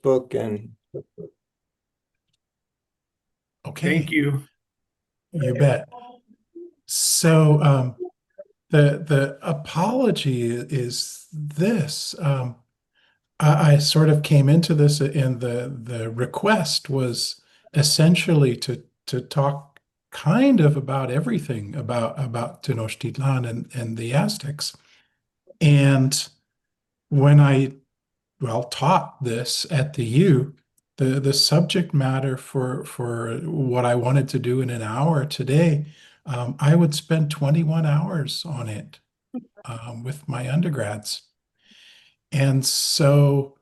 book and Thank Okay, you. you bet. So the apology is this. I sort of came into this, and the request was essentially to talk kind of about everything about Tenochtitlan and the Aztecs. And when I taught this at the U, the subject matter for what I wanted to do in an hour today, I would spend 21 hours on it with my undergrads. And so,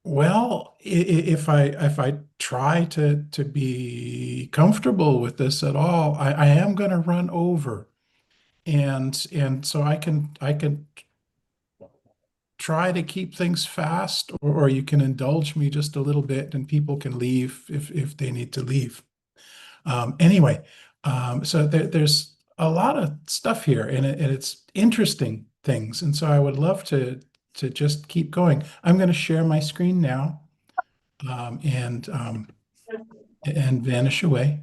if I try to be comfortable with this at all, I am going to run over, and so I can try to keep things fast, or you can indulge me just a little bit, and people can leave if they need to leave. Anyway, so there's a lot of stuff here, and it's interesting things, and so I would love to just keep going. I'm going to share my screen now, and vanish away.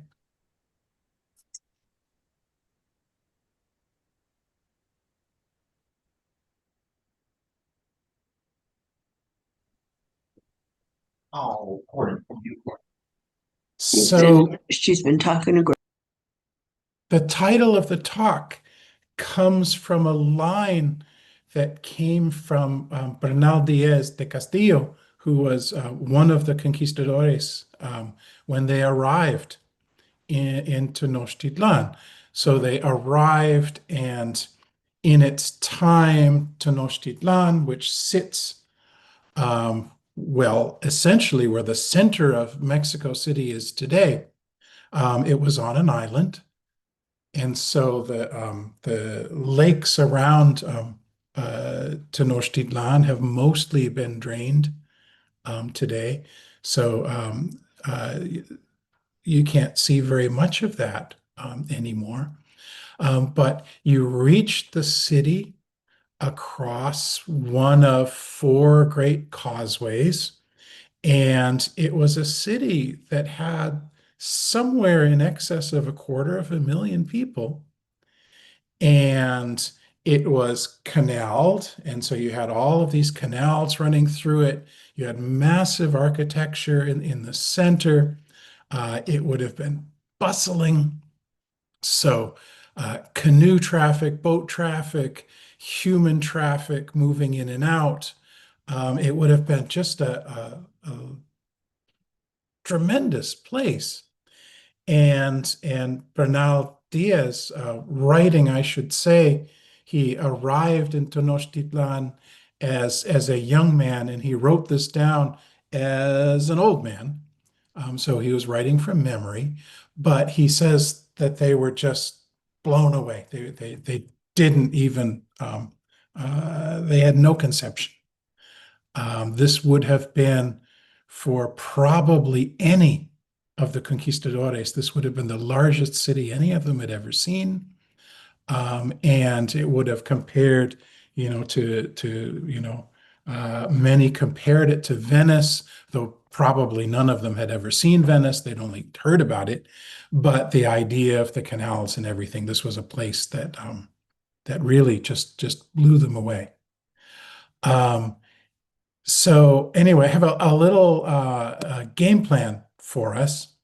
Oh, poor you. So She's been talking to the title of the talk comes from a line that came from Bernal Diaz de Castillo, who was one of the conquistadores when they arrived in Tenochtitlan. So they arrived, and in its time, Tenochtitlan, which sits, essentially where the center of Mexico City is today, it was on an island. And so the lakes around Tenochtitlan have mostly been drained today. So you can't see very much of that anymore. But you reach the city across one of four great causeways. And it was a city that had somewhere in excess of 250,000 people. And it was canaled. And so you had all of these canals running through it. You had massive architecture in the center. It would have been bustling. So canoe traffic, boat traffic, human traffic moving in and out. It would have been just a tremendous place. And Bernal Diaz, writing, I should say, he arrived in Tenochtitlan as a young man, and he wrote this down as an old man. So he was writing from memory, but he says that they were just blown away. They didn't even they had no conception. This would have been for probably any of the conquistadores. This would have been the largest city any of them had ever seen. And it would have compared, many compared it to Venice, though probably none of them had ever seen Venice. They'd only heard about it. But the idea of the canals and everything, this was a place that really just blew them away. So anyway, I have a little game plan for us,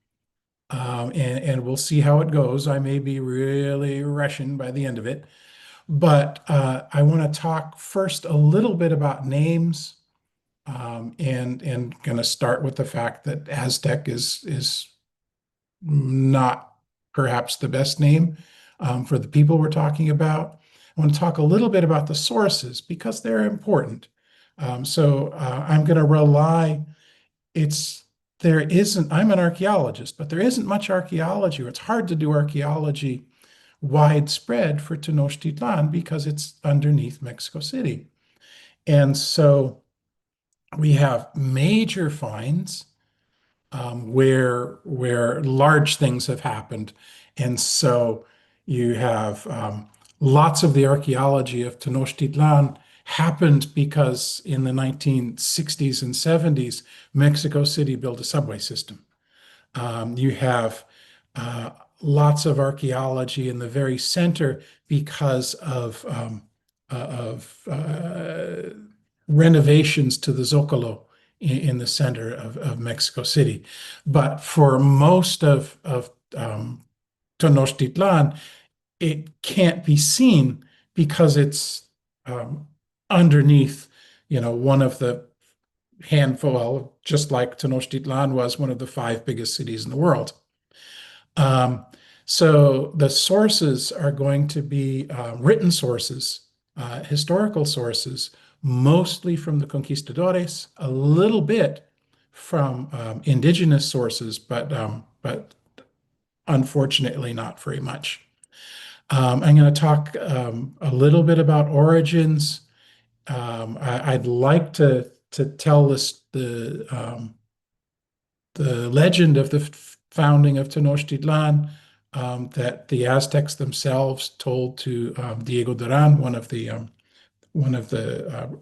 and we'll see how it goes. I may be really rushing by the end of it, but I want to talk first a little bit about names, and going to start with the fact that Aztec is not perhaps the best name for the people we're talking about. I want to talk a little bit about the sources because they're important. So I'm going to rely, I'm an archaeologist, but there isn't much archaeology, or it's hard to do archaeology widespread for Tenochtitlan because it's underneath Mexico City. And so we have major finds where large things have happened. And so you have lots of the archaeology of Tenochtitlan happened because in the 1960s and 70s, Mexico City built a subway system. You have uh, lots of archaeology in the very center because of renovations to the Zocalo in the center of Mexico City. But for most of Tenochtitlan, it can't be seen because it's um, underneath, one of the handful, well, just like Tenochtitlan was one of the five biggest cities in the world. Um, so the sources are going to be written sources, historical sources, mostly from the conquistadores, a little bit from indigenous sources, but unfortunately not very much. I'm going to talk a little bit about origins. I'd like to tell the legend of the founding of Tenochtitlan that the Aztecs themselves told to Diego Duran, one of the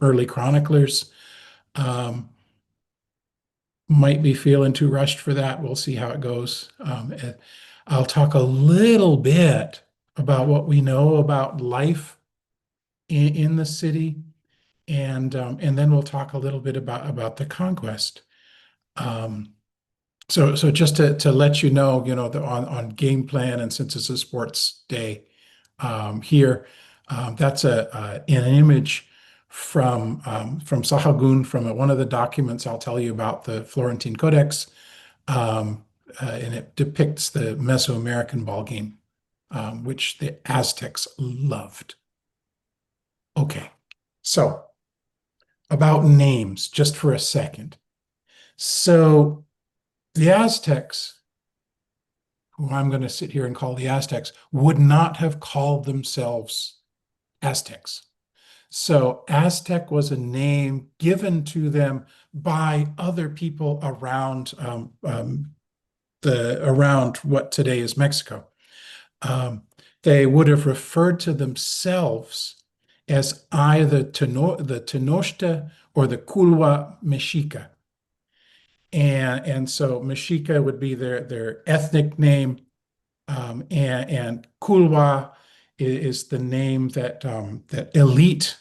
early chroniclers. Um, might be feeling too rushed for that. We'll see how it goes. I'll talk a little bit about what we know about life in the city, and then we'll talk a little bit about the conquest. So just to let you know, on game plan, and since it's a sports day here, that's an image from Sahagún, from one of the documents I'll tell you about, the Florentine Codex, and it depicts the Mesoamerican ball game, which the Aztecs loved. Okay, so about names, just for a second. So the Aztecs, who I'm going to sit here and call the Aztecs, would not have called themselves Aztecs. So Aztec was a name given to them by other people around what today is Mexico. They would have referred to themselves as either the Tenochta or the Culwa Mexica. And so Mexica would be their ethnic name, and Culwa is the name that elite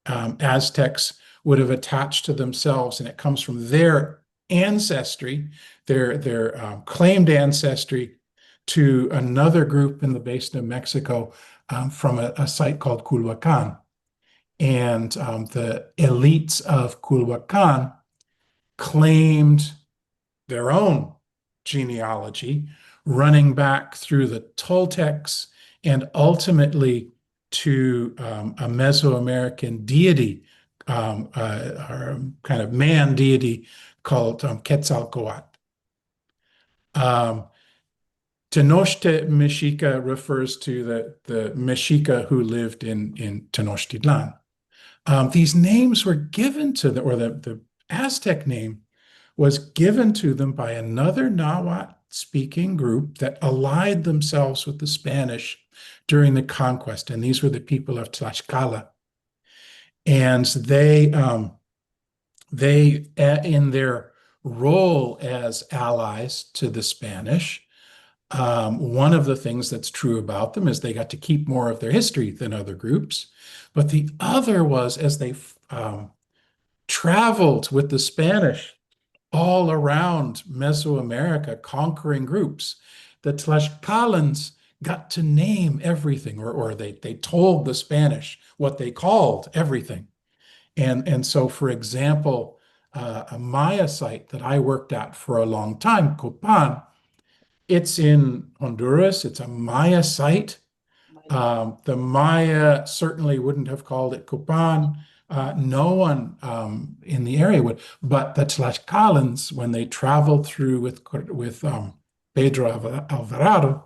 Aztecs would have attached to themselves, and it comes from their ancestry, their claimed ancestry to another group in the basin of Mexico, from a site called Culhuacan. And the elites of Culhuacan claimed their own genealogy, running back through the Toltecs and ultimately to a Mesoamerican deity, or kind of man deity called Quetzalcoatl. Tenochte Mexica refers to the Mexica who lived in Tenochtitlan. These names were given to them, or the Aztec name was given to them by another Nahuatl-speaking group that allied themselves with the Spanish during the conquest, and these were the people of Tlaxcala. And they, in their role as allies to the Spanish, one of the things that's true about them is they got to keep more of their history than other groups. But the other was, as they traveled with the Spanish all around Mesoamerica, conquering groups, the Tlaxcalans got to name everything, or they told the Spanish what they called everything. And so, for example, a Maya site that I worked at for a long time, Copan, it's in Honduras. It's a Maya site. The Maya certainly wouldn't have called it Copan. No one in the area would. But the Tlaxcalans, when they traveled through with Pedro Alvarado,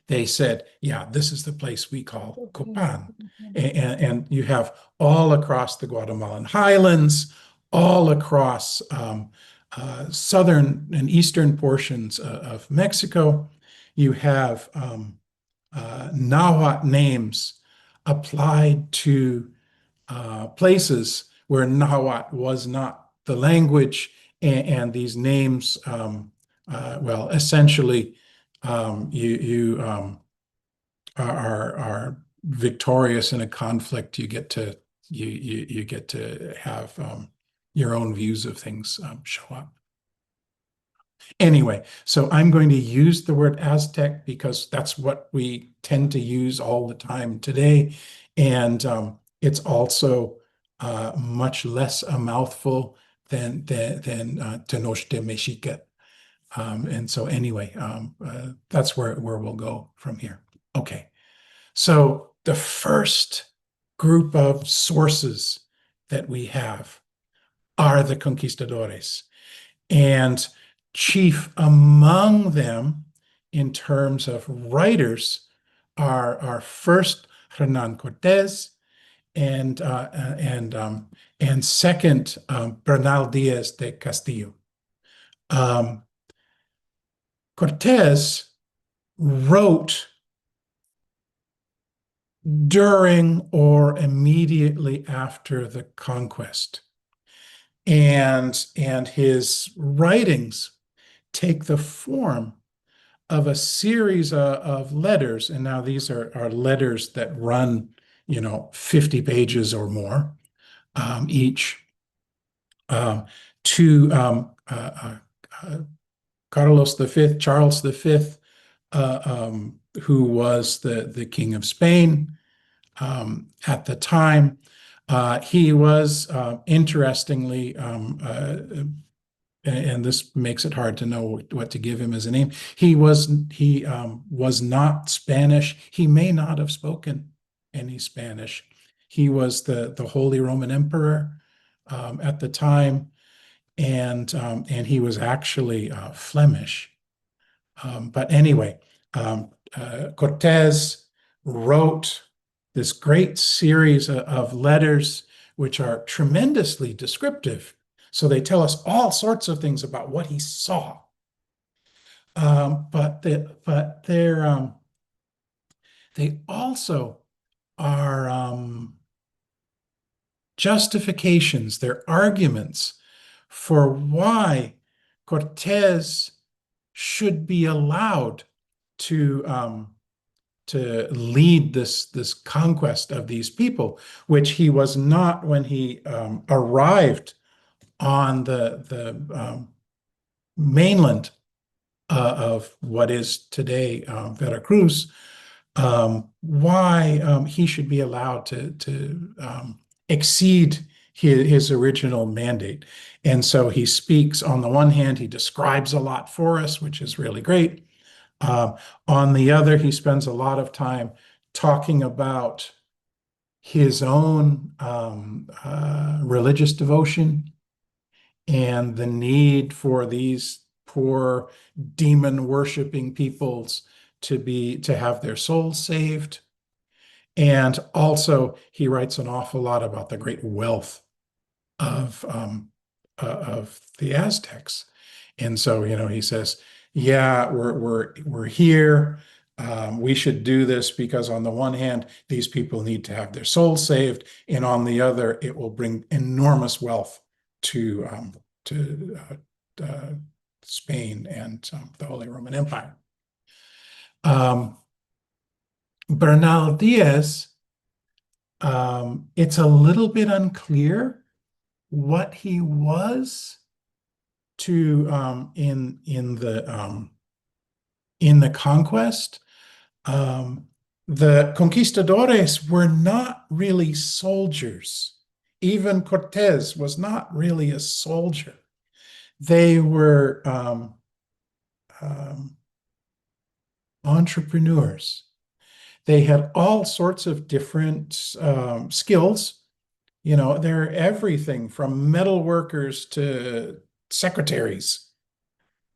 they said, yeah, this is the place we call Copan. And you have all across the Guatemalan highlands, all across southern and eastern portions of Mexico, you have Nahuatl names applied to places where Nahuatl was not the language, and these names, well, essentially, you are victorious in a conflict. You get to you get to have your own views of things show up. Anyway, so I'm going to use the word Aztec because that's what we tend to use all the time today. And it's also much less a mouthful than Tenochtitlan. And so anyway, that's where we'll go from here. Okay, so the first group of sources that we have are the conquistadores. And chief among them, in terms of writers, are first Hernan Cortés and second Bernal Diaz de Castillo. Cortés wrote during or immediately after the conquest. And his writings take the form of a series of letters. And now these are letters that run, 50 pages or more each, to Carlos V, Charles V, who was the King of Spain at the time. He was, interestingly, and this makes it hard to know what to give him as a name. He was not Spanish. He may not have spoken any Spanish. He was the Holy Roman Emperor at the time, and he was actually Flemish. But anyway, Cortés wrote this great series of letters, which are tremendously descriptive. So they tell us all sorts of things about what he saw. But they also are justifications, they're arguments for why Cortés should be allowed to lead this conquest of these people, which he was not when he arrived on the mainland of what is today Veracruz. Why he should be allowed to exceed his original mandate. And so he speaks, on the one hand, he describes a lot for us, which is really great. On the other, he spends a lot of time talking about his own religious devotion and the need for these poor demon-worshiping peoples to have their souls saved. And also, he writes an awful lot about the great wealth of the Aztecs. And so, he says, yeah, we're here. We should do this because on the one hand, these people need to have their souls saved, and on the other, it will bring enormous wealth to Spain and the Holy Roman Empire. Bernal Diaz, it's a little bit unclear what he was to in the conquest. The conquistadores were not really soldiers. Even Cortés was not really a soldier. They were entrepreneurs. They had all sorts of different skills. They're everything from metal workers to secretaries.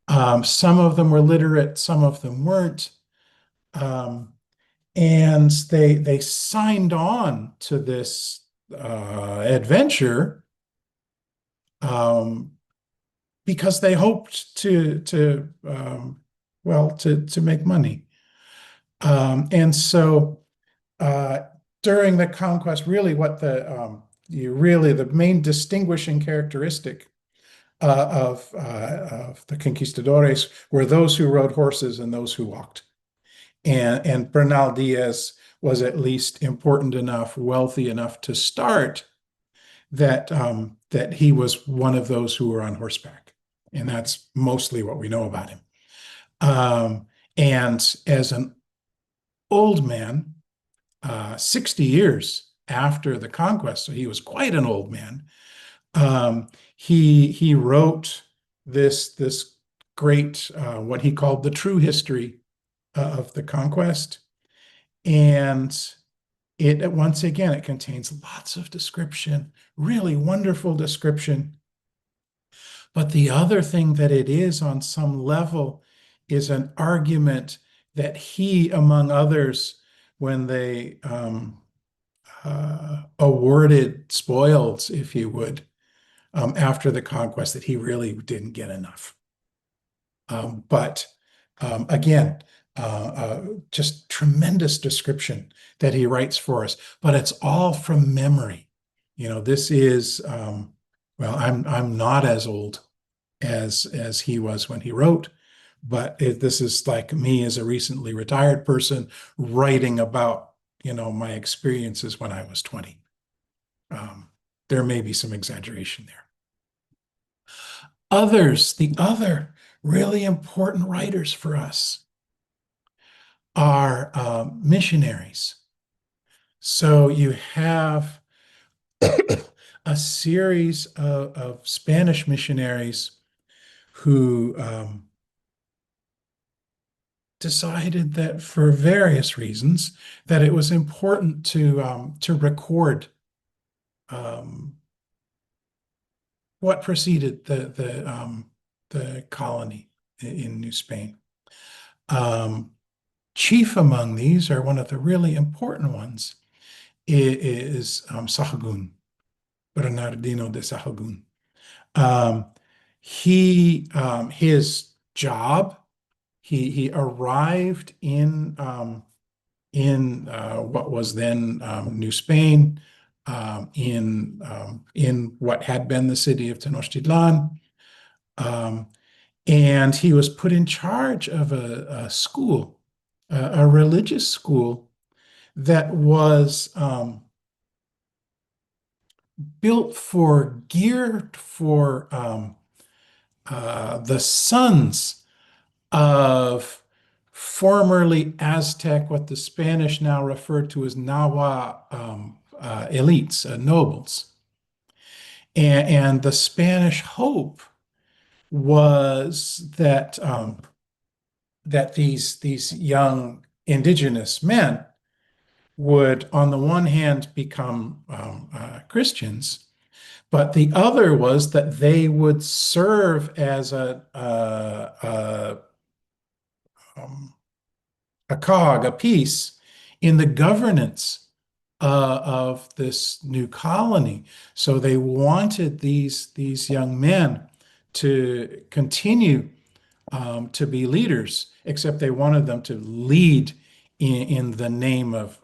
Some of them were literate, some of them weren't. And they signed on to this adventure because they hoped to make money. And so during the conquest, really what the main distinguishing characteristic of the conquistadores were those who rode horses and those who walked. And Bernal Diaz was at least important enough, wealthy enough to start that he was one of those who were on horseback. And that's mostly what we know about him. And as an old man, 60 years after the conquest, so he was quite an old man, he wrote this great what he called the true history of the conquest. And it once again, it contains lots of description, really wonderful description. But the other thing that it is on some level is an argument that he, among others, when they awarded spoils, if you would, after the conquest, that he really didn't get enough. But again, just tremendous description that he writes for us, but it's all from memory. This is well, I'm not as old as he was when he wrote, but this is like me as a recently retired person writing about my experiences when I was 20. There may be some exaggeration there. The other really important writers for us are missionaries. So you have a series of Spanish missionaries who decided that for various reasons that it was important to record what preceded the colony in New Spain. Chief among these, or one of the really important ones, is Sahagún, Bernardino de Sahagún. His job, he arrived in what was then New Spain, in what had been the city of Tenochtitlan, and he was put in charge of a school, a religious school that was geared for the sons of formerly Aztec, what the Spanish now refer to as Nahua elites, nobles. And the Spanish hope was that these young indigenous men would, on the one hand, become Christians, but the other was that they would serve as a cog, a piece in the governance of this new colony. So they wanted these young men to continue to be leaders, except they wanted them to lead in the name of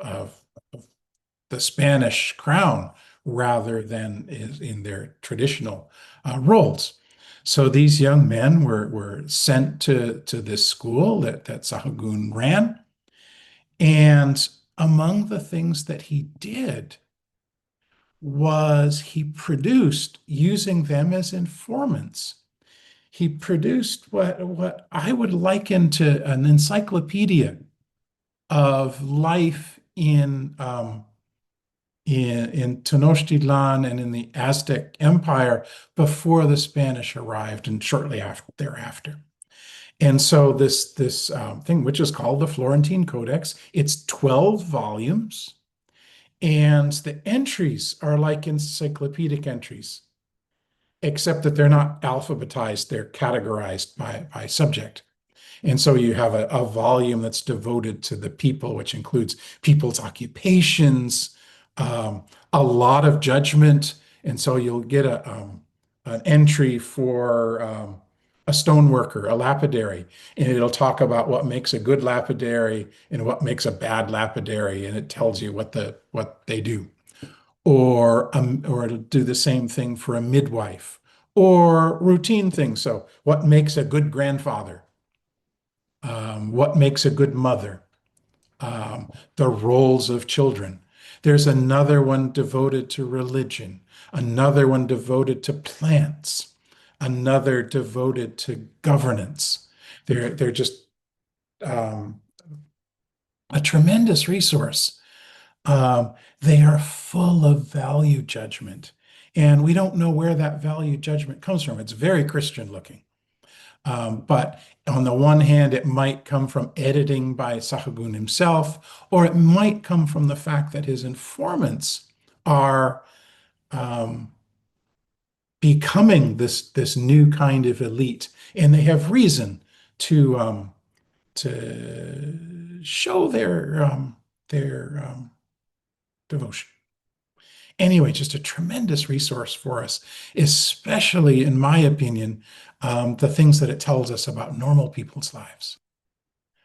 the Spanish crown rather than in their traditional roles. So these young men were sent to this school that Sahagún ran. And among the things that he did was he produced, using them as informants, he produced what I would liken to an encyclopedia of life in Tenochtitlan and in the Aztec Empire before the Spanish arrived and shortly thereafter. And so this thing, which is called the Florentine Codex, it's 12 volumes, and the entries are like encyclopedic entries, except that they're not alphabetized, they're categorized by subject. And so you have a volume that's devoted to the people, which includes people's occupations, a lot of judgment. And so you'll get an entry for a stoneworker, a lapidary, and it'll talk about what makes a good lapidary and what makes a bad lapidary, and it tells you what they do. Or it'll do the same thing for a midwife, or routine things. So, what makes a good grandfather? What makes a good mother? The roles of children. There's another one devoted to religion, another one devoted to plants, another devoted to governance. They're just um, a tremendous resource. They are full of value judgment, and we don't know where that value judgment comes from. It's very Christian looking. But on the one hand, it might come from editing by Sahagun himself, or it might come from the fact that his informants are um, becoming this new kind of elite, and they have reason to show their devotion. Anyway, just a tremendous resource for us, especially in my opinion, the things that it tells us about normal people's lives.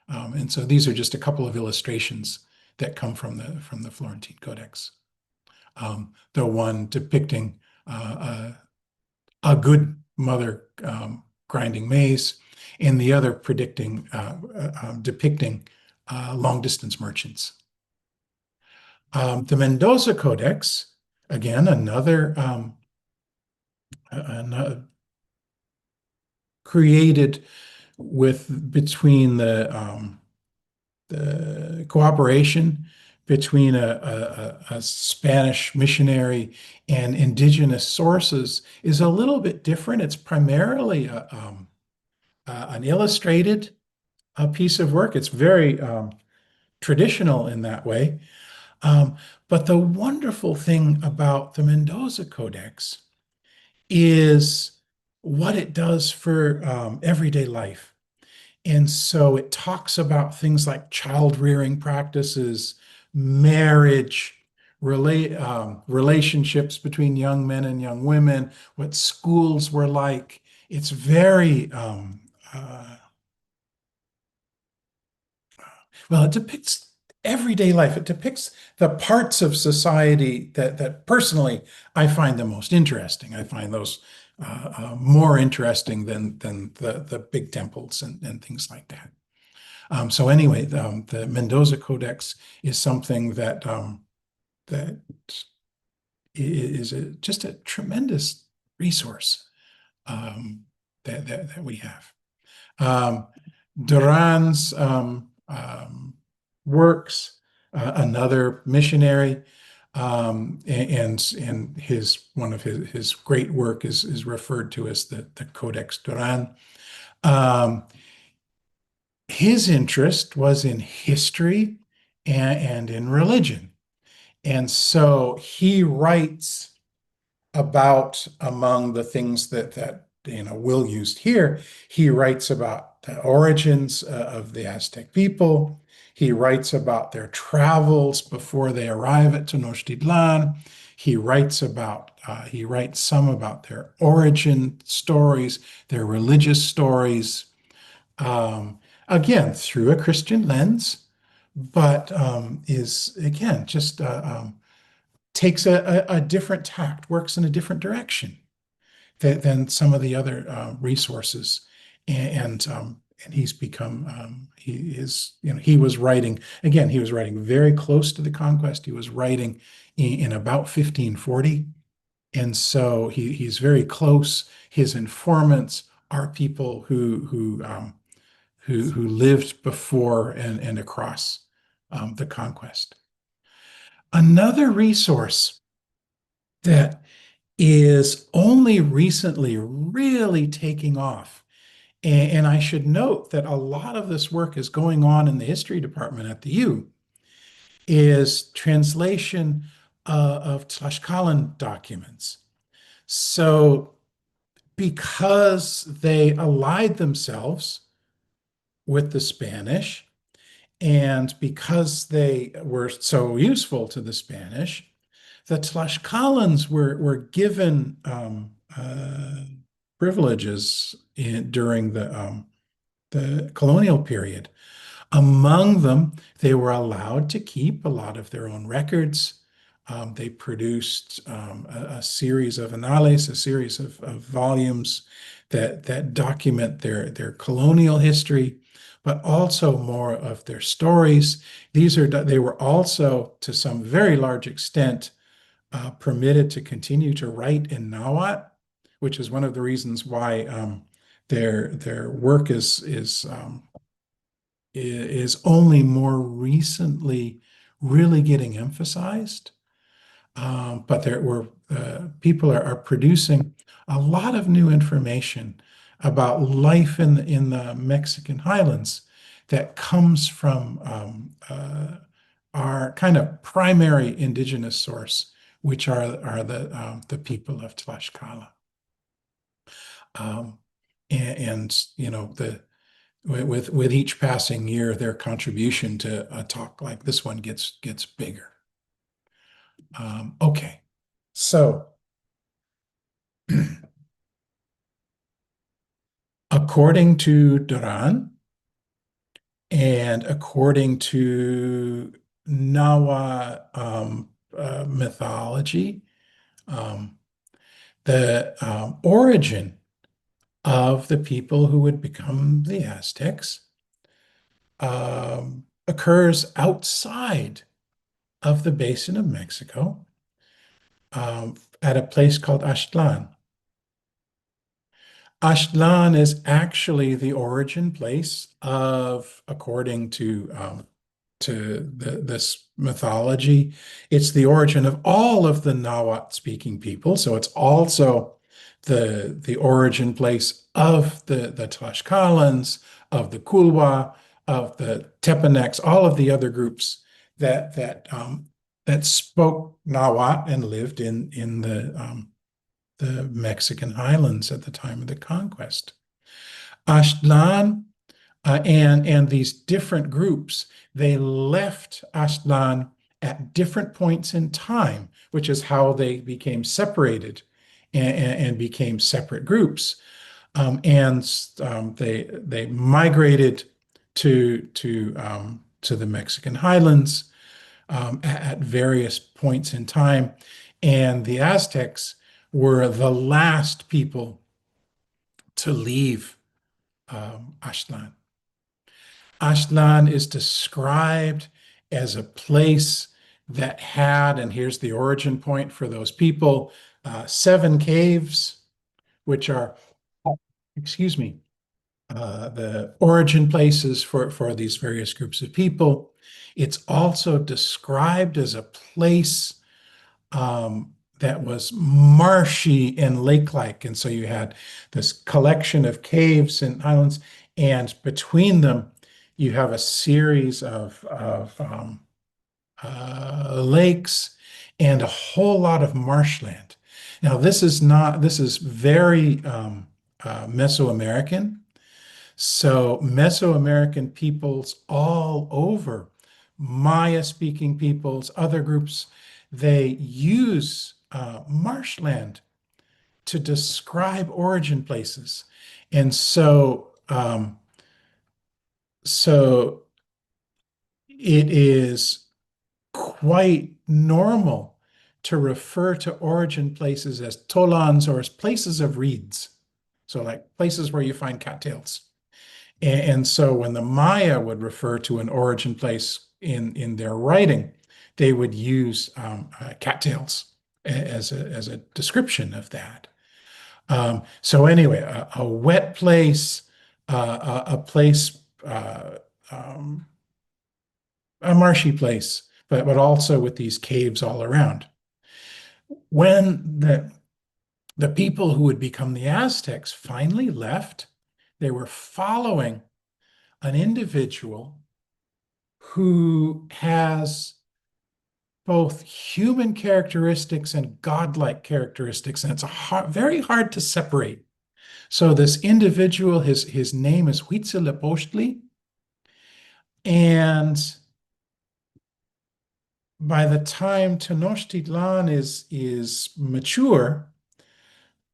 And so these are just a couple of illustrations that come from the Florentine Codex. The one depicting a good mother grinding maize, and the other depicting long distance merchants. The Mendoza Codex, again, another created between the cooperation between a Spanish missionary and indigenous sources, is a little bit different. It's primarily an illustrated piece of work. It's very traditional in that way. But the wonderful thing about the Mendoza Codex is what it does for everyday life. And so it talks about things like child rearing practices, marriage, relationships between young men and young women, what schools were like. It's very well, it depicts everyday life. It depicts the parts of society that personally I find the most interesting. I find those more interesting than the big temples and things like that. So anyway, the Mendoza Codex is something that is just a tremendous resource that we have. Duran's works, another missionary, and one of his great work is referred to as the Codex Duran. His interest was in history and in religion, and so he writes about, among the things that Will used here, he writes about the origins of the Aztec people. He writes about their travels before they arrive at Tenochtitlan. He writes some about their origin stories, their religious stories, again through a Christian lens, but is again just takes a different tact, works in a different direction than some of the other resources, and he's become he was writing again. He was writing very close to the conquest. He was writing in about 1540, and so he's very close. His informants are people who lived before and across the conquest. Another resource that is only recently really taking off. And I should note that a lot of this work is going on in the history department at the U, is translation of Tlaxcalan documents. So because they allied themselves with the Spanish, and because they were so useful to the Spanish, the Tlaxcalans were given privileges during the colonial period. Among them, they were allowed to keep a lot of their own records. They produced a series of annales, a series of volumes that document their colonial history, but also more of their stories. They were also, to some very large extent, permitted to continue to write in Nahuatl, which is one of the reasons why their work is only more recently really getting emphasized. But there were people are producing a lot of new information about life in the Mexican highlands that comes from our kind of primary indigenous source, which are the people of Tlaxcala. And you know, with each passing year, their contribution to a talk like this one gets bigger. Okay, so according to Duran and according to Nawa mythology, the origin of the people who would become the Aztecs occurs outside of the basin of Mexico at a place called Aztlan. Aztlan is actually the origin place of, according to this mythology, it's the origin of all of the Nahuatl-speaking people. So it's also the origin place of the Tlaxcalans, of the Kulwa, of the Tepanecs, all of the other groups that spoke Nahuatl and lived in the Mexican highlands at the time of the conquest. Aztlan and these different groups, they left Aztlan at different points in time, which is how they became separated and became separate groups. They migrated to the Mexican highlands at various points in time. And the Aztecs were the last people to leave Aztlan. Aztlan is described as a place that had, and here's the origin point for those people, 7 caves, which are, excuse me, the origin places for these various groups of people. It's also described as a place that was marshy and lake-like. And so you had this collection of caves and islands, and between them, you have a series of lakes and a whole lot of marshland. Now, this is very Mesoamerican. So Mesoamerican peoples all over, Maya-speaking peoples, other groups, they use marshland to describe origin places. And so it is quite normal to refer to origin places as tolans or as places of reeds. So like places where you find cattails. And so when the Maya would refer to an origin place in their writing, they would use cattails as a description of that. So anyway, a wet place, a place, a marshy place, but also with these caves all around. When the people who would become the Aztecs finally left, they were following an individual who has both human characteristics and godlike characteristics, and it's very hard to separate. So this individual, his name is Huitzilopochtli, and by the time Tenochtitlan is mature,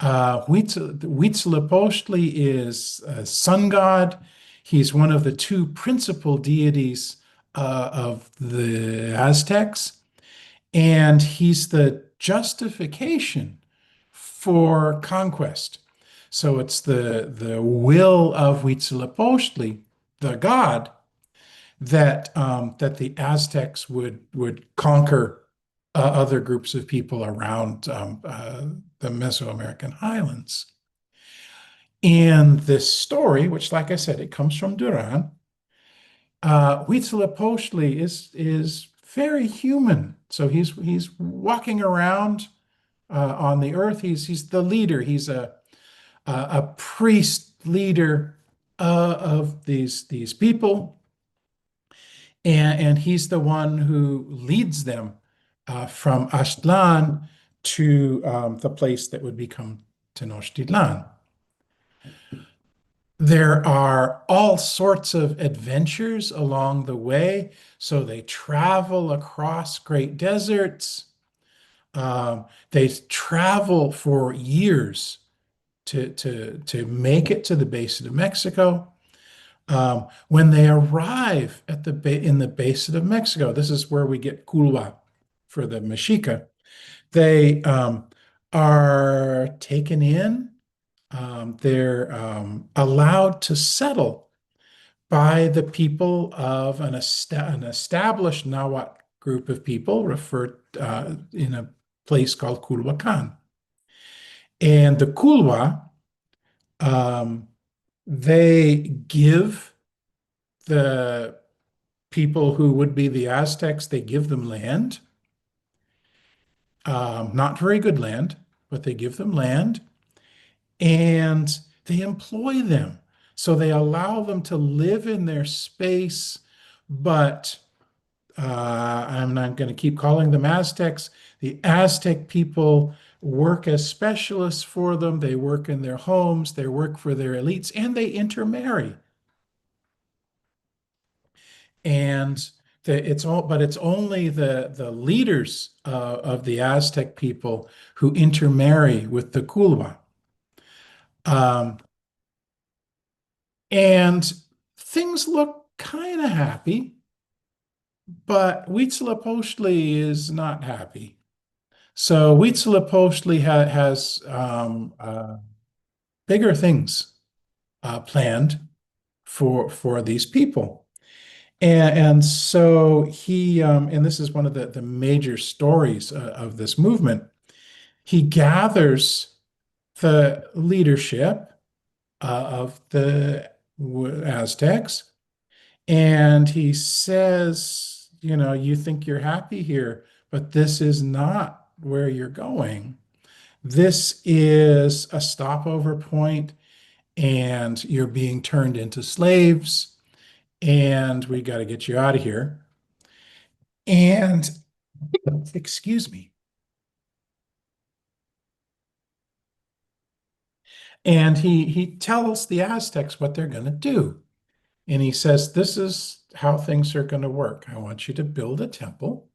Huitzilopochtli is a sun god. He's one of the two principal deities of the Aztecs, and he's the justification for conquest. So it's the will of Huitzilopochtli, the god, that the Aztecs would conquer other groups of people around the Mesoamerican highlands. And this story, which, like I said, it comes from Duran, Huitzilopochtli is very human. So he's walking around on the earth. He's the leader. He's a priest leader of these people, and he's the one who leads them from Aztlan to the place that would become Tenochtitlan. There are all sorts of adventures along the way. So they travel across great deserts. They travel for years to make it to the basin of Mexico. When they arrive at in the basin of Mexico, this is where we get Culua for the Mexica. They are taken in. They're allowed to settle by the people of an established Nahuatl group of people referred in a place called Culhuacan. And the Culhua, they give the people who would be the Aztecs, they give them land, not very good land, but they give them land, and they employ them. So they allow them to live in their space, but I'm not going to keep calling them Aztecs. The Aztec people work as specialists for them. They work in their homes, they work for their elites, and they intermarry. And it's only the leaders of the Aztec people who intermarry with the Culhua. Um, and things look kind of happy, but Huitzilopochtli is not happy. So Huitzilopochtli has bigger things planned for these people. And so and this is one of the major stories of this movement, he gathers the leadership of the Aztecs, and he says, you think you're happy here, but this is not where you're going. This is a stopover point, and you're being turned into slaves, and we got to get you out of here. And excuse me. And he tells the Aztecs what they're going to do. And he says, this is how things are going to work. I want you to build a temple,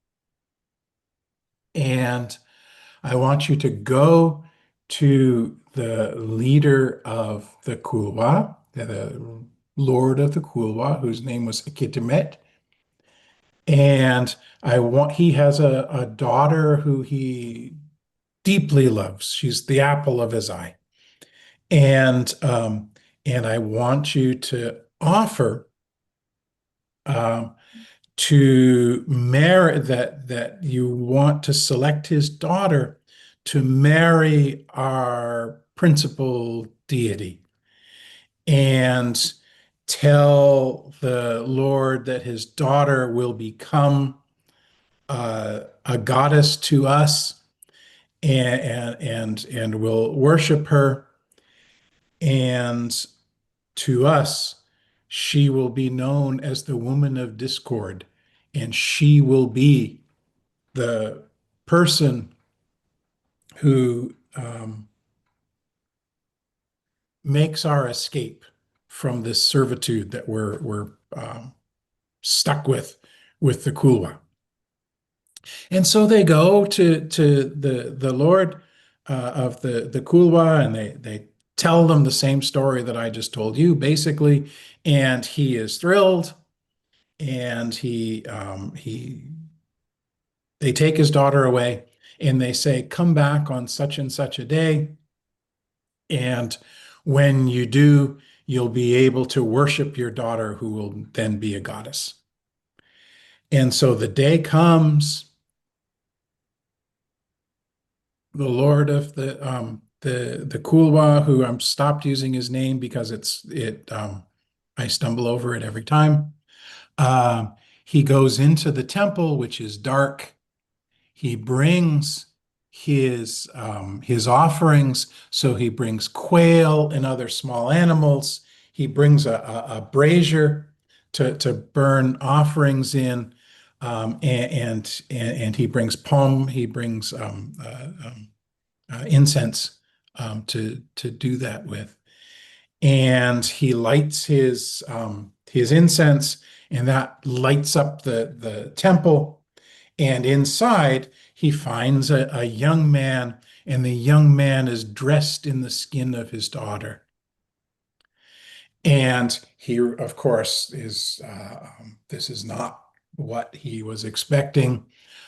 and I want you to go to the leader of the Kulwa, the lord of the Kulwa, whose name was Akitimet. And he has a daughter who he deeply loves. She's the apple of his eye. And I want you to offer to marry that you want to select his daughter to marry our principal deity, and tell the Lord that his daughter will become a goddess to us, and will worship her, and to us she will be known as the woman of discord, and she will be the person who makes our escape from this servitude that we're stuck with the Kulwa. And so they go to the Lord of the Kulwa, and they tell them the same story that I just told you, basically. And he is thrilled, and he they take his daughter away, and they say, "Come back on such and such a day, and when you do, you'll be able to worship your daughter, who will then be a goddess." And so the day comes, the Lord of the Kulwa, who I'm stopped using his name because I stumble over it every time. He goes into the temple, which is dark. He brings his offerings. So he brings quail and other small animals. He brings a brazier to burn offerings in, and he brings incense to do that with. And he lights his incense, and that lights up the temple. And inside, he finds a young man, and the young man is dressed in the skin of his daughter. And he, of course, this is not what he was expecting.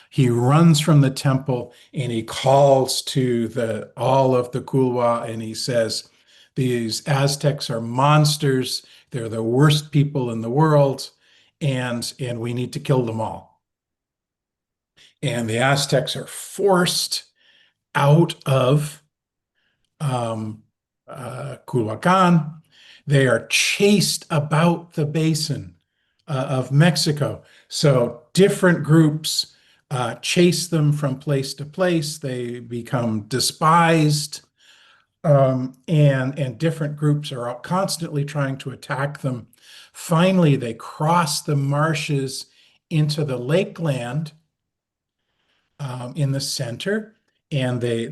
He runs from the temple, and he calls to all of the Kulwa, and he says, "These Aztecs are monsters. They're the worst people in the world, and we need to kill them all." And the Aztecs are forced out of Culhuacan. They are chased about the basin of Mexico. So different groups chase them from place to place. They become despised, and different groups are constantly trying to attack them. Finally, they cross the marshes into the lakeland in the center, and they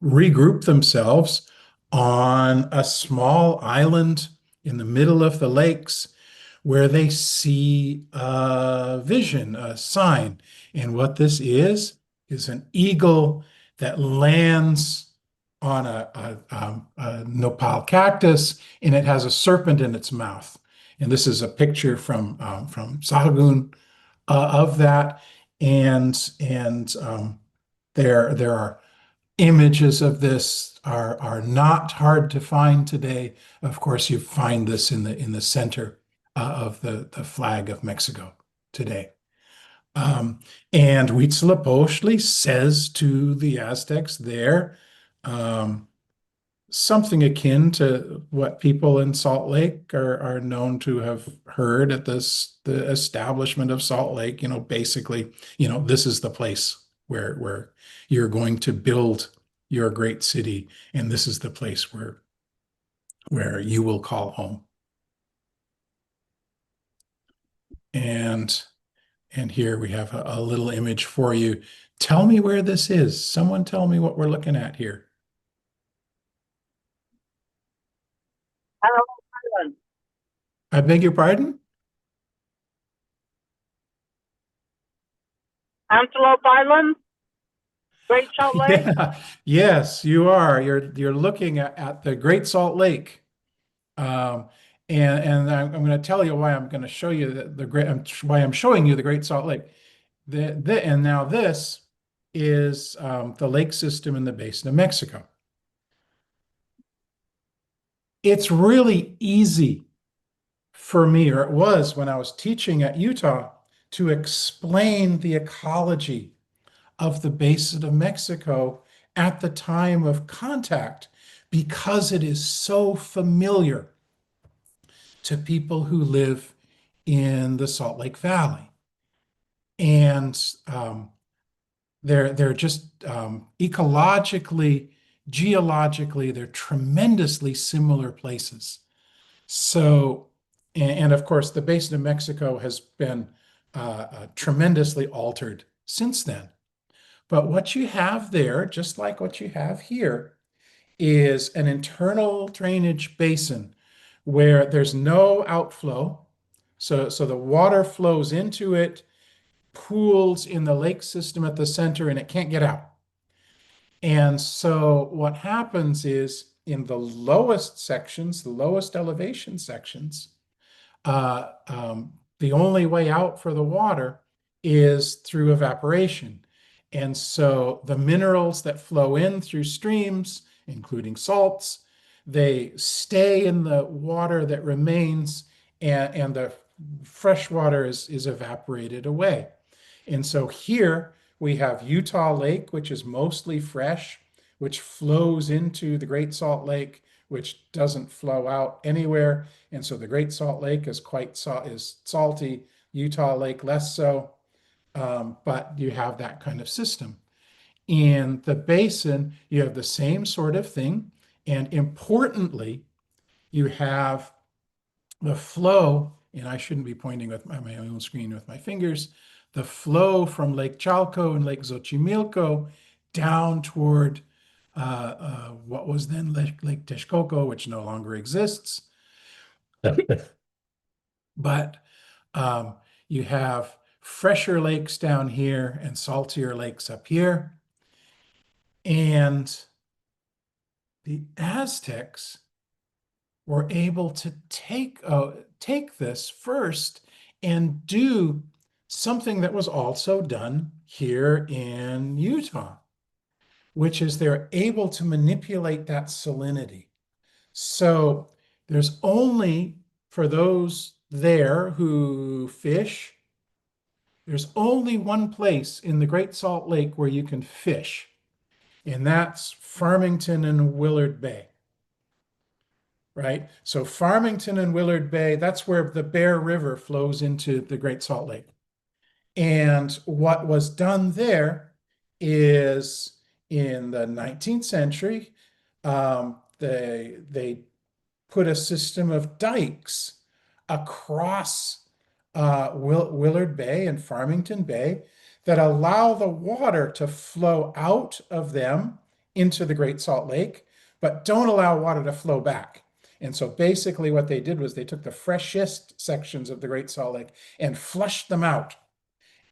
regroup themselves on a small island in the middle of the lakes, where they see a vision, a sign. And what this is an eagle that lands on a nopal cactus, and it has a serpent in its mouth. And this is a picture from Sahagún of that. And there are images of this are not hard to find today. Of course, you find this in the center of the flag of Mexico today. And Huitzilopochtli says to the Aztecs there, something akin to what people in Salt Lake are known to have heard at the establishment of Salt Lake. Basically, this is the place where you're going to build your great city, and this is the place where you will call home. And here we have a little image for you. Tell me where this is. Someone tell me what we're looking at here. I beg your pardon? Antelope Island, Great Salt Lake. Yeah. Yes, you are. You're looking at the Great Salt Lake. And I'm going to tell you why I'm going to show you why I'm showing you the Great Salt Lake. And now this is the lake system in the basin of Mexico. It's really easy for me, or it was when I was teaching at Utah, to explain the ecology of the basin of Mexico at the time of contact, because it is so familiar to people who live in the Salt Lake Valley. And they're just ecologically, geologically, they're tremendously similar places. So, and of course, the basin of Mexico has been tremendously altered since then. But what you have there, just like what you have here, is an internal drainage basin where there's no outflow. So the water flows into it, pools in the lake system at the center, and it can't get out. And so what happens is in the lowest sections, the lowest elevation sections, the only way out for the water is through evaporation. And so the minerals that flow in through streams, including salts, they stay in the water that remains, and the fresh water is evaporated away. And so here we have Utah Lake, which is mostly fresh, which flows into the Great Salt Lake, which doesn't flow out anywhere. And so the Great Salt Lake is is salty, Utah Lake less so, but you have that kind of system. In the basin, you have the same sort of thing. And importantly, you have the flow, and I shouldn't be pointing with my own screen with my fingers, the flow from Lake Chalco and Lake Xochimilco down toward what was then Lake Texcoco, which no longer exists. But you have fresher lakes down here and saltier lakes up here. And the Aztecs were able to take this first and do something that was also done here in Utah, which is they're able to manipulate that salinity. So there's only, for those there who fish, there's only one place in the Great Salt Lake where you can fish, and that's Farmington and Willard Bay. Right? So Farmington and Willard Bay, that's where the Bear River flows into the Great Salt Lake. And what was done there is in the 19th century, they put a system of dikes across Willard Bay and Farmington Bay that allow the water to flow out of them into the Great Salt Lake, but don't allow water to flow back. And so basically what they did was they took the freshest sections of the Great Salt Lake and flushed them out.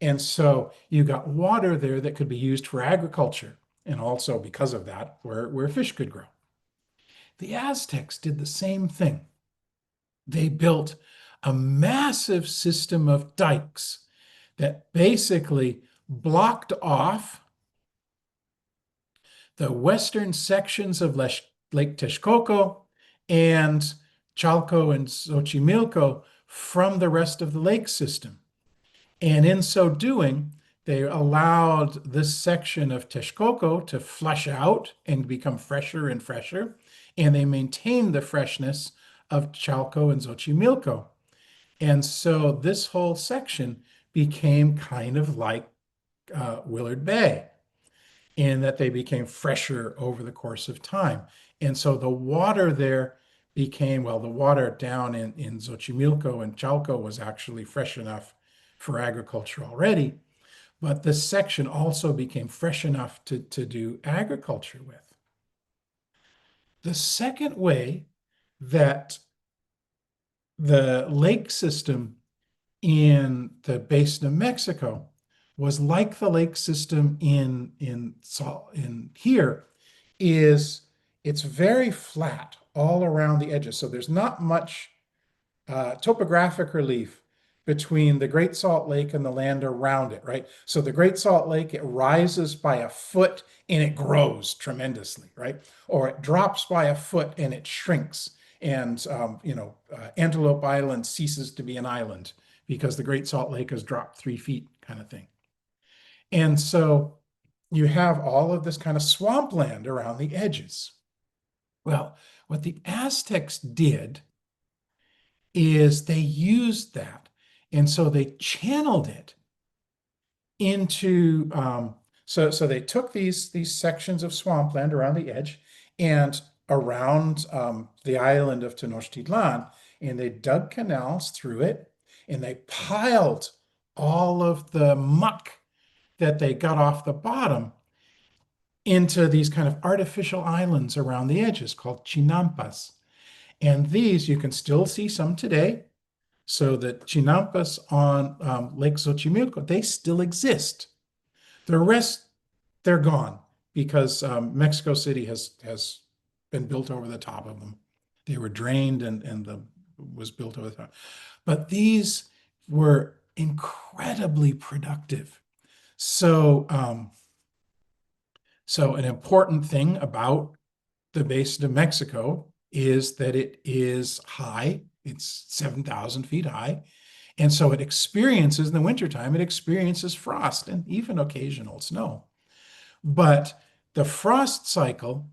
And so you got water there that could be used for agriculture, and also because of that, where fish could grow. The Aztecs did the same thing. They built a massive system of dikes that basically blocked off the western sections of Lake Texcoco and Chalco and Xochimilco from the rest of the lake system. And in so doing, they allowed this section of Texcoco to flush out and become fresher and fresher, and they maintained the freshness of Chalco and Xochimilco. And so this whole section became kind of like Willard Bay, in that they became fresher over the course of time. And so the water there became, well, the water down in Xochimilco and Chalco was actually fresh enough for agriculture already, but this section also became fresh enough to do agriculture with. The second way that the lake system in the basin of Mexico was like the lake system in here is it's very flat all around the edges. So there's not much topographic relief between the Great Salt Lake and the land around it, right? So the Great Salt Lake, it rises by a foot and it grows tremendously, right? Or it drops by a foot and it shrinks. And, Antelope Island ceases to be an island because the Great Salt Lake has dropped 3 feet kind of thing. And so you have all of this kind of swampland around the edges. Well, what the Aztecs did is they used that. And so they channeled it into, so they took these sections of swampland around the edge and around the island of Tenochtitlan, and they dug canals through it, and they piled all of the muck that they got off the bottom into these kind of artificial islands around the edges called chinampas. And these, you can still see some today. So the chinampas on Lake Xochimilco, they still exist. The rest, they're gone because Mexico City has been built over the top of them. They were drained and was built over the top. But these were incredibly productive. So, so an important thing about the Basin of Mexico is that it is high. It's 7,000 feet high. And so it experiences, in the wintertime, it experiences frost and even occasional snow. But the frost cycle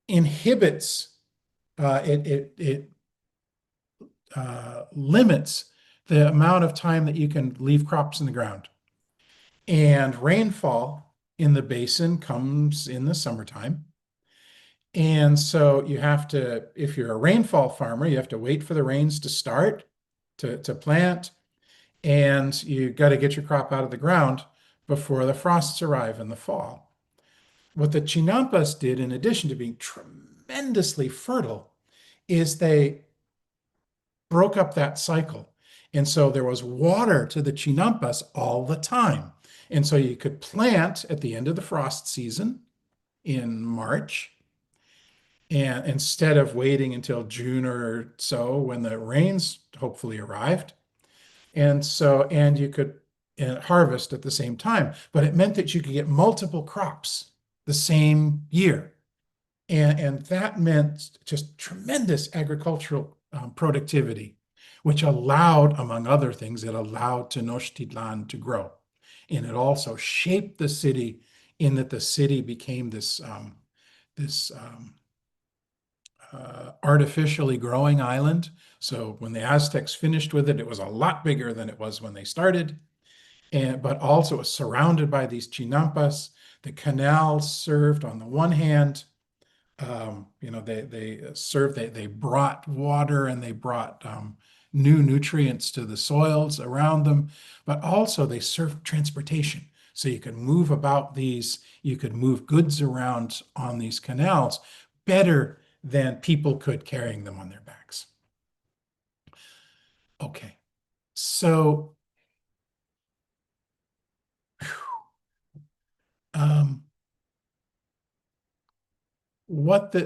inhibits, it limits the amount of time that you can leave crops in the ground. And rainfall in the basin comes in the summertime. And so you have to, if you're a rainfall farmer, you have to wait for the rains to start to plant, and you got to get your crop out of the ground before the frosts arrive in the fall. What the Chinampas did, in addition to being tremendously fertile, is they broke up that cycle. And so there was water to the Chinampas all the time. And so you could plant at the end of the frost season in March, and instead of waiting until June or so when the rains hopefully arrived. And so, and you could harvest at the same time, but it meant that you could get multiple crops the same year. And that meant just tremendous agricultural productivity, which allowed, among other things, it allowed Tenochtitlan to grow. And it also shaped the city in that the city became this, artificially growing island. So when the Aztecs finished with it, it was a lot bigger than it was when they started. But also it was surrounded by these chinampas. The canals served, on the one hand, they brought water and they brought new nutrients to the soils around them, but also they served transportation. So you could move about these, you could move goods around on these canals better than people could carrying them on their backs. Okay, so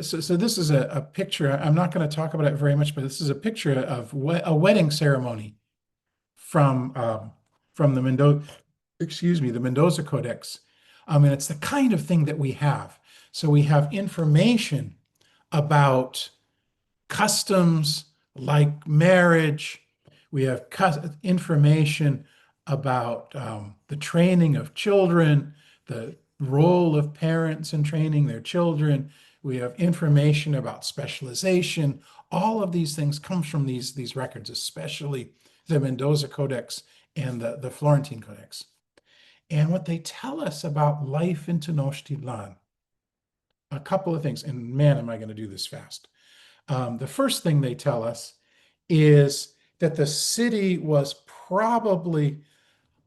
so this is a picture. I'm not going to talk about it very much, but this is a picture of a wedding ceremony from the Mendoza Codex. And it's the kind of thing that we have. So we have information about customs like marriage. We have information about the training of children, the role of parents in training their children. We have information about specialization. All of these things come from these records, especially the Mendoza Codex and the Florentine Codex. And what they tell us about life in Tenochtitlan, a couple of things, and man, am I going to do this fast. The first thing they tell us is that the city was probably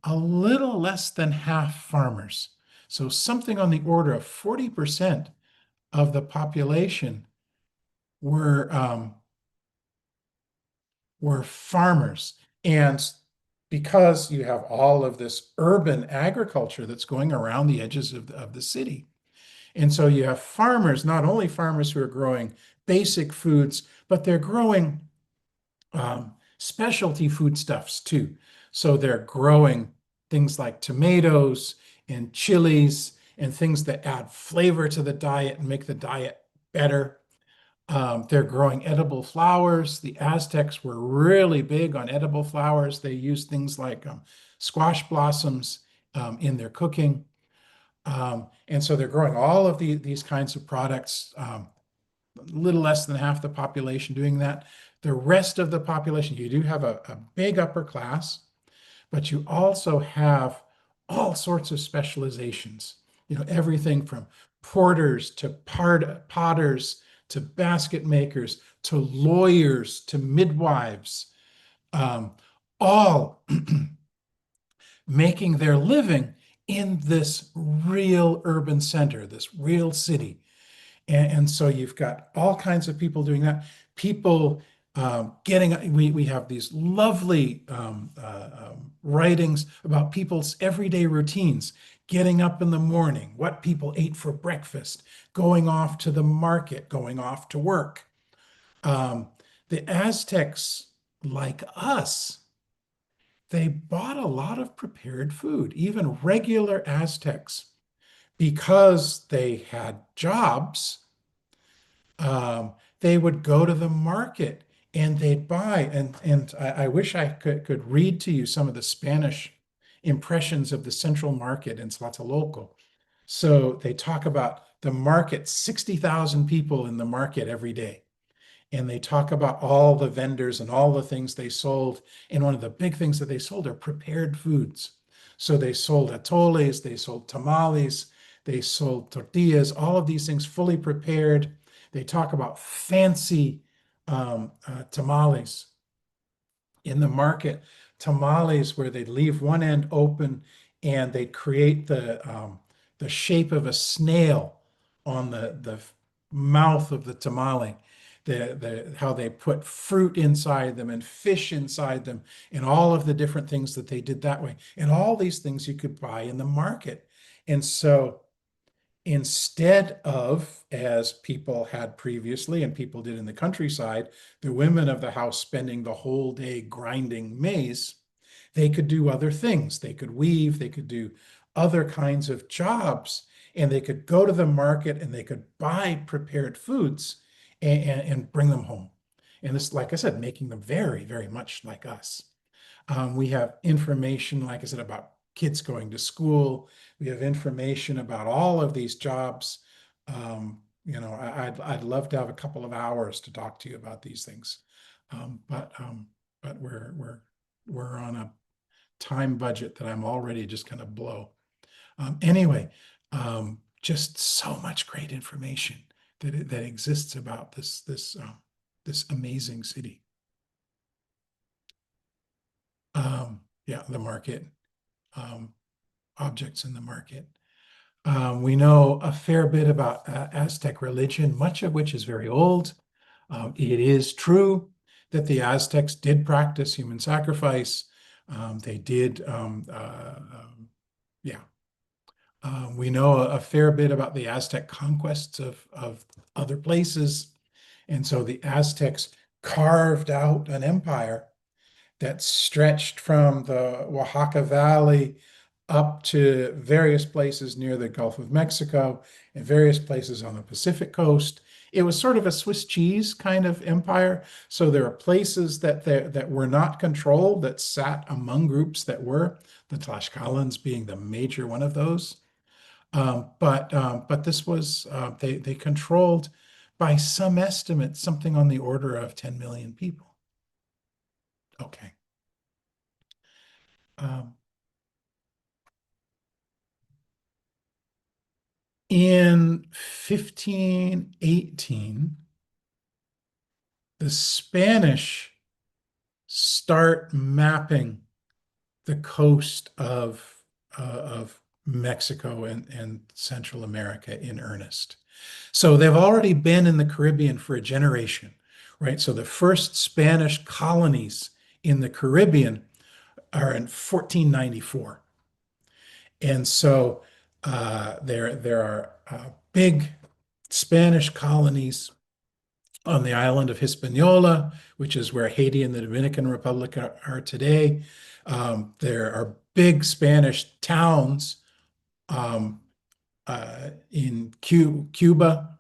a little less than half farmers. So something on the order of 40% of the population were farmers. And because you have all of this urban agriculture that's going around the edges of the city. And so you have farmers, not only farmers who are growing basic foods, but they're growing specialty foodstuffs too. So they're growing things like tomatoes and chilies and things that add flavor to the diet and make the diet better. They're growing edible flowers. The Aztecs were really big on edible flowers. They used things like squash blossoms in their cooking. And so they're growing all of these kinds of products, a little less than half the population doing that. The rest of the population, you do have a big upper class, but you also have all sorts of specializations, everything from porters to potters to basket makers to lawyers to midwives, all making their living in this real urban center, this real city. And so you've got all kinds of people doing that. People we have these lovely writings about people's everyday routines, getting up in the morning, what people ate for breakfast, going off to the market, going off to work. The Aztecs, like us, they bought a lot of prepared food, even regular Aztecs, because they had jobs. They would go to the market and they'd buy. And I wish I could read to you some of the Spanish impressions of the central market in Tlatelolco. So they talk about the market, 60,000 people in the market every day. And they talk about all the vendors and all the things they sold. And one of the big things that they sold are prepared foods. So they sold atoles, they sold tamales, they sold tortillas, all of these things fully prepared. They talk about fancy tamales in the market, tamales where they'd leave one end open and they'd create the shape of a snail on the mouth of the tamale. How they put fruit inside them and fish inside them and all of the different things that they did that way. And all these things you could buy in the market. And so instead of, as people had previously and people did in the countryside, the women of the house spending the whole day grinding maize, they could do other things. They could weave, they could do other kinds of jobs, and they could go to the market and they could buy prepared foods and bring them home. And this, like I said, making them very, very much like us. We have information, like I said, about kids going to school. We have information about all of these jobs. I'd love to have a couple of hours to talk to you about these things, but we're on a time budget that I'm already just going to blow. Anyway, just so much great information that exists about this amazing city. Yeah, the market, objects in the market. We know a fair bit about Aztec religion, much of which is very old. It is true that the Aztecs did practice human sacrifice. They did, we know a fair bit about the Aztec conquests of other places. And so the Aztecs carved out an empire that stretched from the Oaxaca Valley up to various places near the Gulf of Mexico and various places on the Pacific coast. It was sort of a Swiss cheese kind of empire. So there are places that were not controlled, that sat among groups that were, the Tlaxcalans being the major one of those. But this was, they controlled, by some estimates, something on the order of 10 million people. Okay. In 1518, the Spanish start mapping the coast of Mexico and Central America in earnest. So they've already been in the Caribbean for a generation, right? So the first Spanish colonies in the Caribbean are in 1494. And so there are big Spanish colonies on the island of Hispaniola, which is where Haiti and the Dominican Republic are today. There are big Spanish towns in Cuba.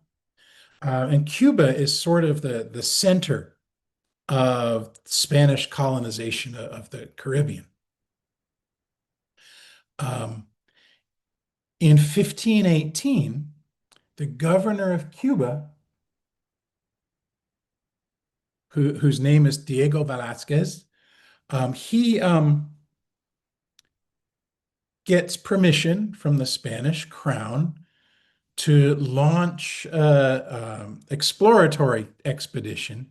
And Cuba is sort of the center of Spanish colonization of the Caribbean. In 1518, the governor of Cuba, whose name is Diego Velázquez, he gets permission from the Spanish crown to launch an exploratory expedition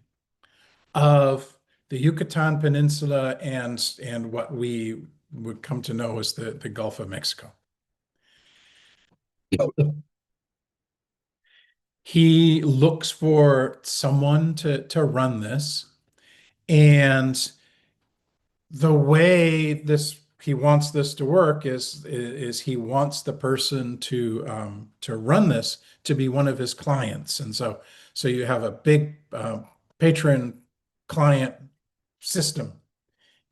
of the Yucatan Peninsula and what we would come to know as the Gulf of Mexico. He looks for someone to run this, and the way this he wants this to work is he wants the person to run this to be one of his clients. And so you have a big patron client system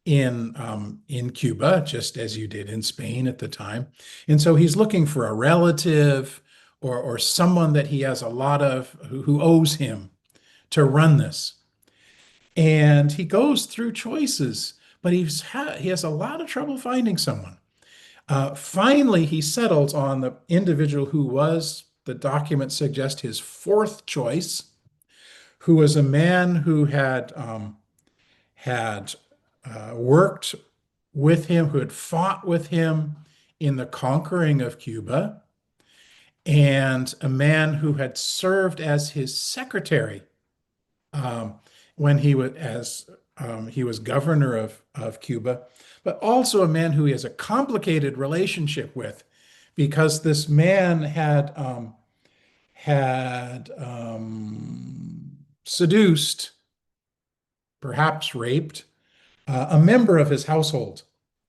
in Cuba, just as you did in Spain at the time. And so he's looking for a relative or someone that he has a lot of who owes him to run this. And he goes through choices, but he has a lot of trouble finding someone. Finally, he settles on the individual who was, the documents suggest, his fourth choice, who was a man who had worked with him, who had fought with him in the conquering of Cuba, and a man who had served as his secretary when he was governor of Cuba, but also a man who he has a complicated relationship with, because this man had seduced, perhaps raped, a member of his household,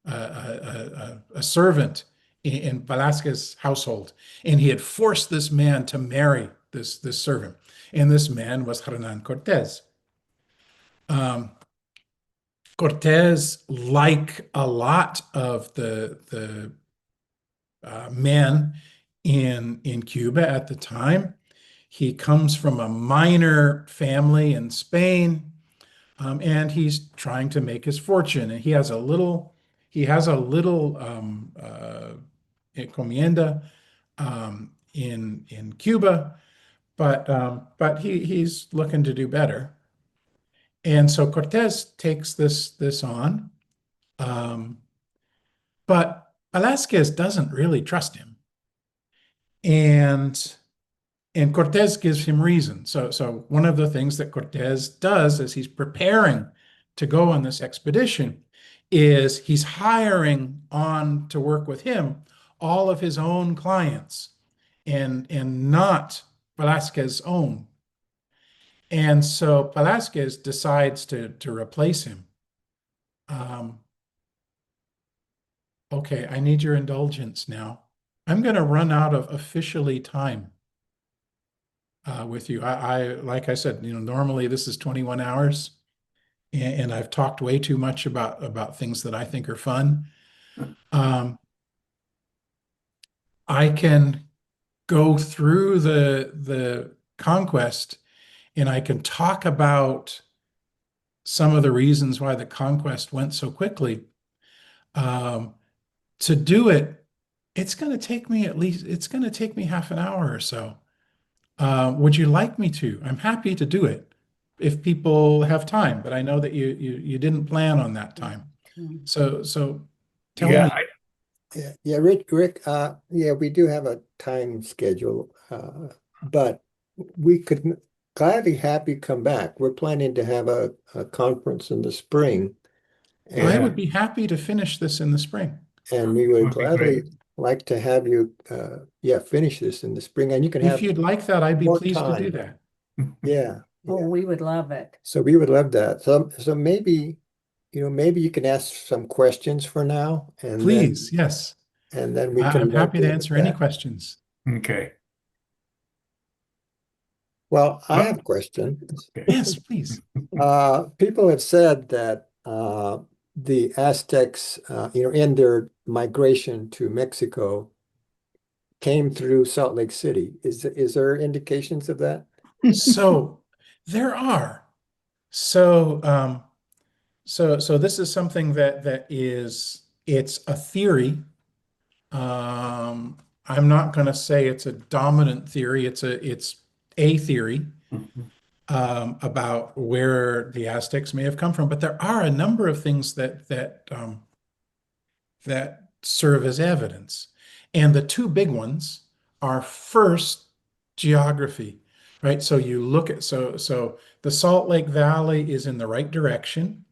a servant in Velázquez's household, and he had forced this man to marry this servant, and this man was Hernán Cortés. Cortés, like a lot of the men in Cuba at the time, he comes from a minor family in Spain. And he's trying to make his fortune, and he has a little encomienda in Cuba, but he's looking to do better. And so Cortés takes this on, but Velázquez doesn't really trust him, and Cortés gives him reason. So one of the things that Cortés does as he's preparing to go on this expedition is he's hiring on to work with him all of his own clients and not Velázquez's own. And so Velázquez decides to replace him. Okay, I need your indulgence now. I'm going to run out of officially time with you. Like I said, normally this is 21 hours, and I've talked way too much about things that I think are fun. I can go through the conquest, and I can talk about some of the reasons why the conquest went so quickly. To do it, it's going to take me half an hour or so. Would you like me to? I'm happy to do it if people have time, but I know that you didn't plan on that time. So tell me. Yeah, Rick, yeah, we do have a time schedule, but we could gladly have you come back. We're planning to have a conference in the spring. I would be happy to finish this in the spring. And we would Would be gladly great. like to have you, finish this in the spring, and you can If have you'd like that, I'd be more pleased to do time. that. Yeah. Oh, we would love it. So we would love that. So maybe, maybe you can ask some questions for now, and Please, yes. then we I'm can happy to deal with answer any that. questions. Okay. Well, I have a question. Yes, please. People have said that the Aztecs, in their migration to Mexico, came through Salt Lake City. Is there indications of that? So there are. So this is something it's a theory. I'm not going to say it's a dominant theory. It's a theory about where the Aztecs may have come from, but there are a number of things that serve as evidence. And the two big ones are, first, geography, right? So you look at, so the Salt Lake Valley is in the right direction.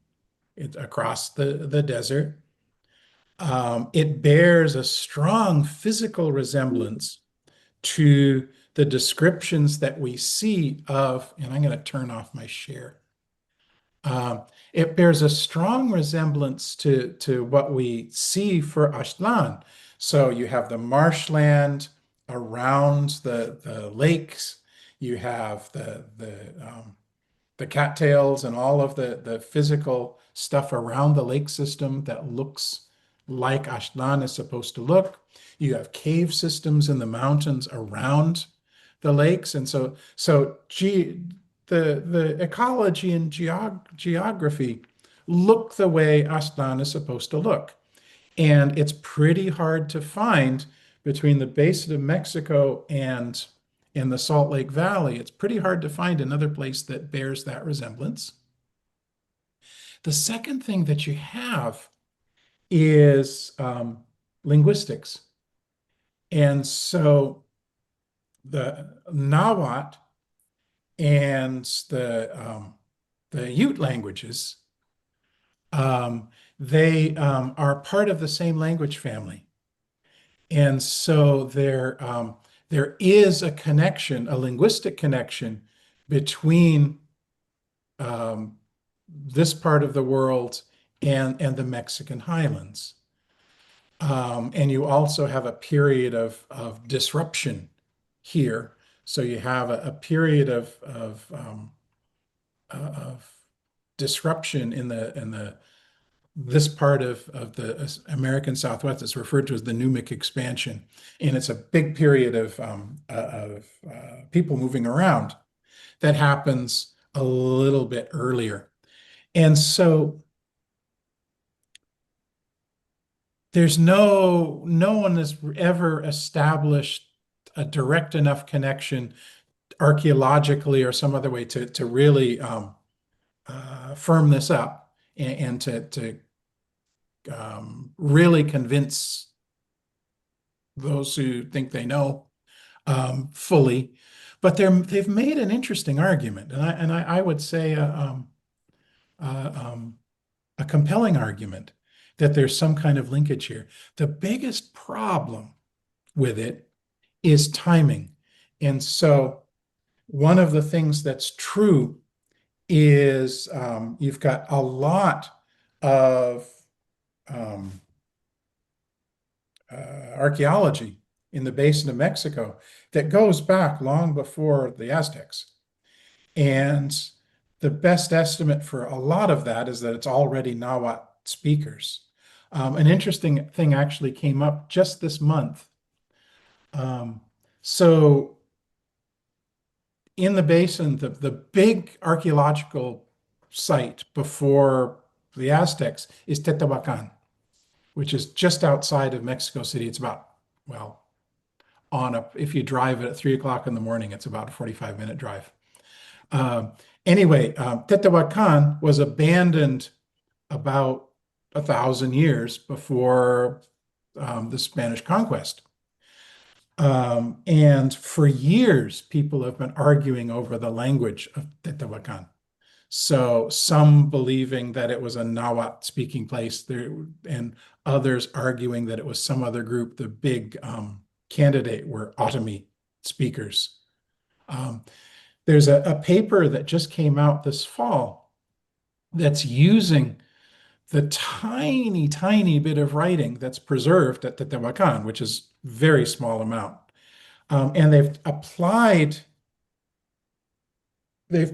It's across the desert. It bears a strong physical resemblance to the descriptions that we see of, and I'm going to turn off my share. It bears a strong resemblance to what we see for Aztlan. So you have the marshland around the lakes. You have the cattails and all of the physical stuff around the lake system that looks like Aztlan is supposed to look. You have cave systems in the mountains around the lakes, and the ecology and geography look the way Aztlan is supposed to look. And it's pretty hard to find between the basin of Mexico and in the Salt Lake Valley. It's pretty hard to find another place that bears that resemblance. The second thing that you have is linguistics. And so the Nahuatl and the Ute languages, they are part of the same language family. And so there is a connection, a linguistic connection between this part of the world and the Mexican highlands. And you also have a period of disruption here. So you have a period of disruption in this part of the American Southwest. It's referred to as the Numic expansion, and it's a big period of people moving around that happens a little bit earlier. And so there's no one has ever established a direct enough connection archaeologically or some other way to really firm this up and to really convince those who think they know fully. But they've made an interesting argument, and I would say a compelling argument that there's some kind of linkage here. The biggest problem with it is timing. And so one of the things that's true is you've got a lot of archaeology in the basin of Mexico that goes back long before the Aztecs. And the best estimate for a lot of that is that it's already Nahuatl speakers. An interesting thing actually came up just this month. So in the basin, the big archaeological site before the Aztecs is Teotihuacan, which is just outside of Mexico City. It's about, well, if you drive at 3 o'clock in the morning, it's about a 45-minute drive. Anyway, Teotihuacan was abandoned about 1,000 years before the Spanish conquest. And for years, people have been arguing over the language of Teotihuacan. So some believing that it was a Nahuatl speaking place there, and others arguing that it was some other group. The big candidate were Otomi speakers. There's a paper that just came out this fall that's using the tiny, tiny bit of writing that's preserved at Teotihuacan, which is very small amount. And they've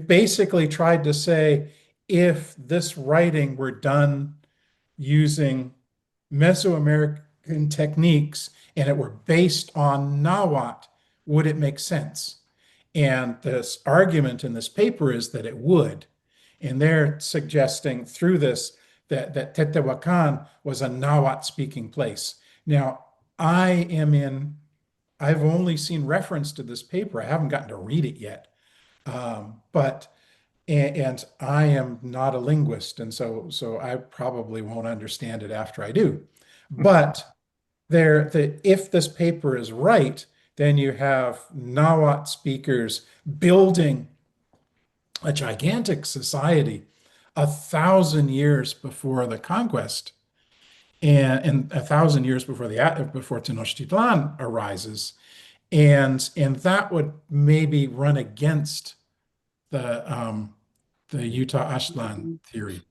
basically tried to say, if this writing were done using Mesoamerican techniques and it were based on Nahuatl, would it make sense? And this argument in this paper is that it would. And they're suggesting through this that Teotihuacan was a Nahuatl speaking place. Now, I've only seen reference to this paper. I haven't gotten to read it yet. But I am not a linguist, and so I probably won't understand it after I do. But if this paper is right, then you have Nahuatl speakers building a gigantic society 1,000 years before the conquest, and 1,000 years before Tenochtitlan arises, and that would maybe run against the the Utah-Aztlan theory.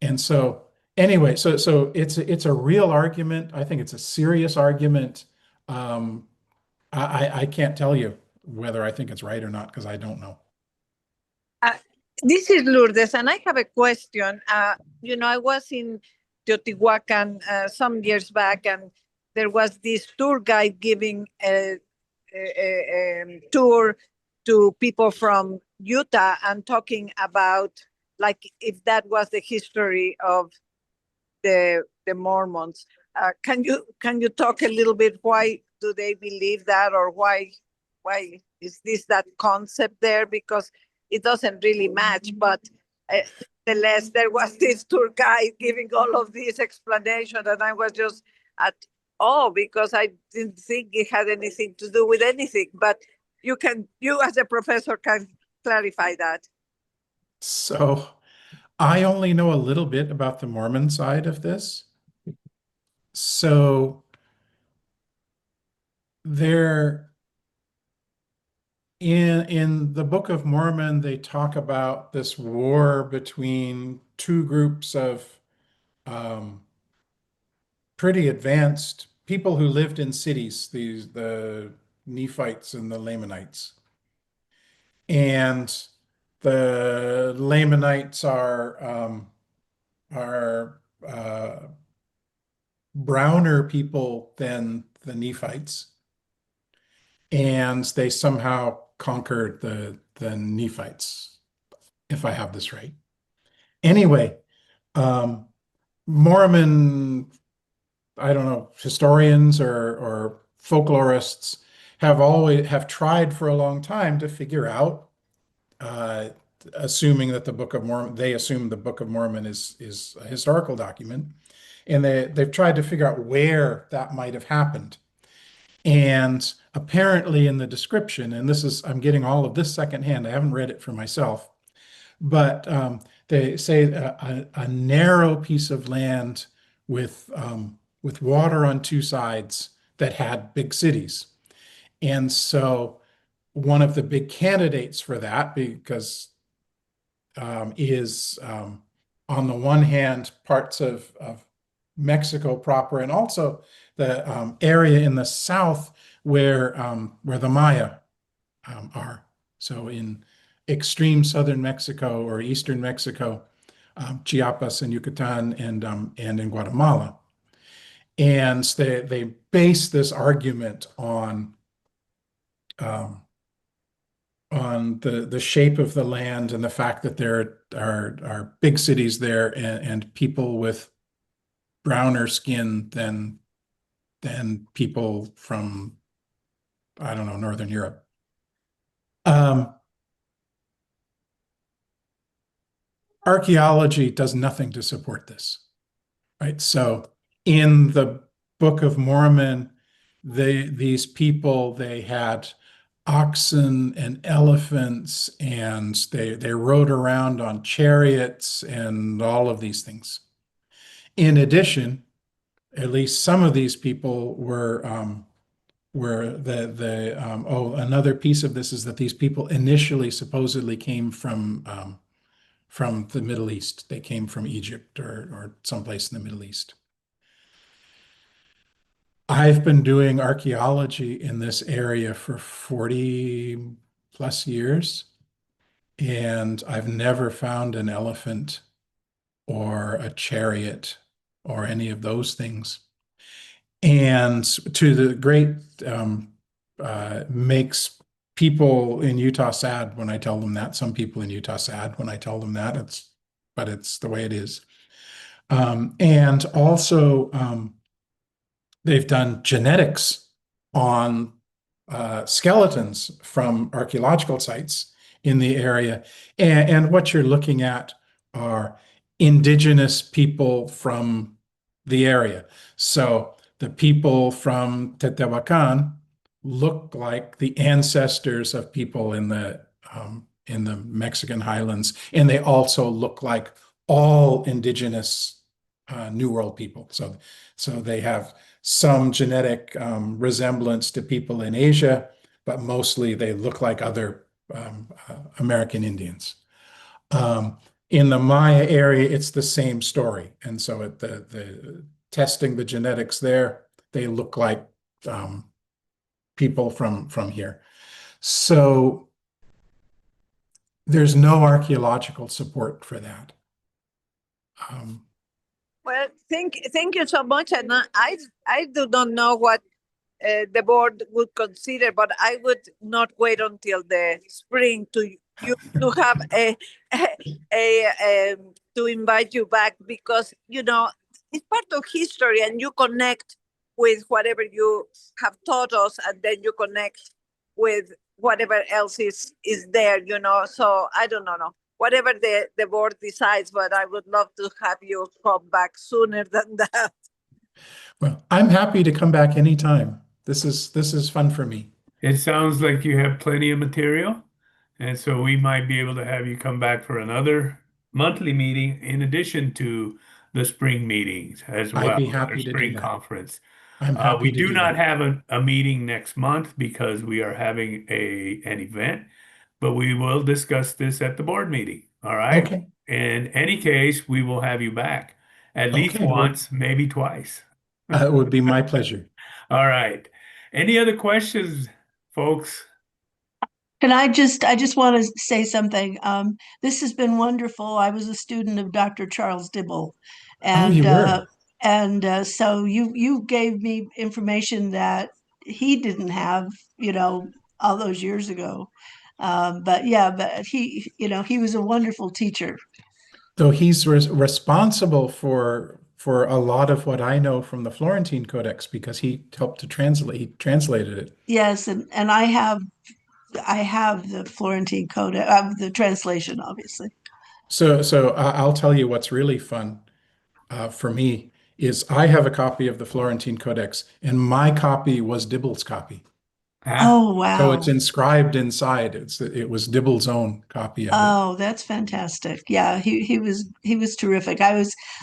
And so anyway, so it's a real argument. I think it's a serious argument. I can't tell you whether I think it's right or not because I don't know. This is Lourdes, and I have a question. I was in Teotihuacan some years back, and there was this tour guide giving a tour to people from Utah and talking about, like, if that was the history of the Mormons. Can you talk a little bit? Why do they believe that, or why is this that concept there? Because it doesn't really match, but nevertheless, there was this tour guide giving all of this explanation, and I was just at awe because I didn't think it had anything to do with anything. But you as a professor can clarify that. So I only know a little bit about the Mormon side of this. So there, in the Book of Mormon, they talk about this war between two groups of pretty advanced people who lived in cities, the Nephites and the Lamanites. And the Lamanites are browner people than the Nephites, and they somehow conquered the Nephites, if I have this right. Anyway, Mormon, I don't know, historians or folklorists have tried for a long time to figure out, assuming that the Book of Mormon, they assume the Book of Mormon is a historical document, and they've tried to figure out where that might have happened. And apparently in the description, and I'm getting all of this secondhand, I haven't read it for myself, but they say a narrow piece of land with water on two sides that had big cities. And so one of the big candidates for that, because is on the one hand parts of Mexico proper, and also the area in the south where the Maya are. So in extreme southern Mexico or eastern Mexico, Chiapas and Yucatan, and in Guatemala. And they base this argument on the shape of the land and the fact that there are big cities there and people with browner skin than people from, I don't know, Northern Europe. Archaeology does nothing to support this, right? So in the Book of Mormon, these people, they had oxen and elephants, and they rode around on chariots and all of these things. In addition, at least some of these people were another piece of this is that these people initially supposedly came from the Middle East. They came from Egypt or someplace in the Middle East. I've been doing archaeology in this area for 40 plus years, and I've never found an elephant or a chariot or any of those things. And to the great makes people in Utah sad when I tell them that. Some people in Utah sad when I tell them that. But it's the way it is. And also, they've done genetics on skeletons from archaeological sites in the area. And what you're looking at are indigenous people from the area. So the people from Teotihuacan look like the ancestors of people in the Mexican highlands, and they also look like all indigenous New World people. So they have some genetic resemblance to people in Asia, but mostly they look like other American Indians. In the Maya area, it's the same story. And so the testing the genetics there, they look like people from here. So there's no archaeological support for that. Well, thank you so much. And I do not know what the board would consider, but I would not wait until the spring to have to invite you back, because it's part of history, and you connect with whatever you have taught us, and then you connect with whatever else is there. So I don't know, whatever the board decides, but I would love to have you come back sooner than that. Well, I'm happy to come back anytime. This is fun for me. It sounds like you have plenty of material, and so we might be able to have you come back for another monthly meeting in addition to the spring meetings as well. I'd be happy our to do spring that. conference. I'm happy We to do do not that. have a meeting next month because we are having an event, but we will discuss this at the board meeting. All right. Okay. In any case, we will have you back at least Okay, well- once, maybe twice. It would be my pleasure. All right. Any other questions, folks? I just want to say something. This has been wonderful. I was a student of Dr. Charles Dibble, and you were? so you gave me information that he didn't have, all those years ago. But he was a wonderful teacher. Though he's responsible for a lot of what I know from the Florentine Codex because he helped to translate. He translated it. Yes, and I have the Florentine Code, the translation, obviously. So I'll tell you what's really fun for me is I have a copy of the Florentine Codex, and my copy was Dibble's copy. Oh, wow. So it's inscribed inside. It was Dibble's own copy of it. Oh, that's fantastic. Yeah, he was terrific.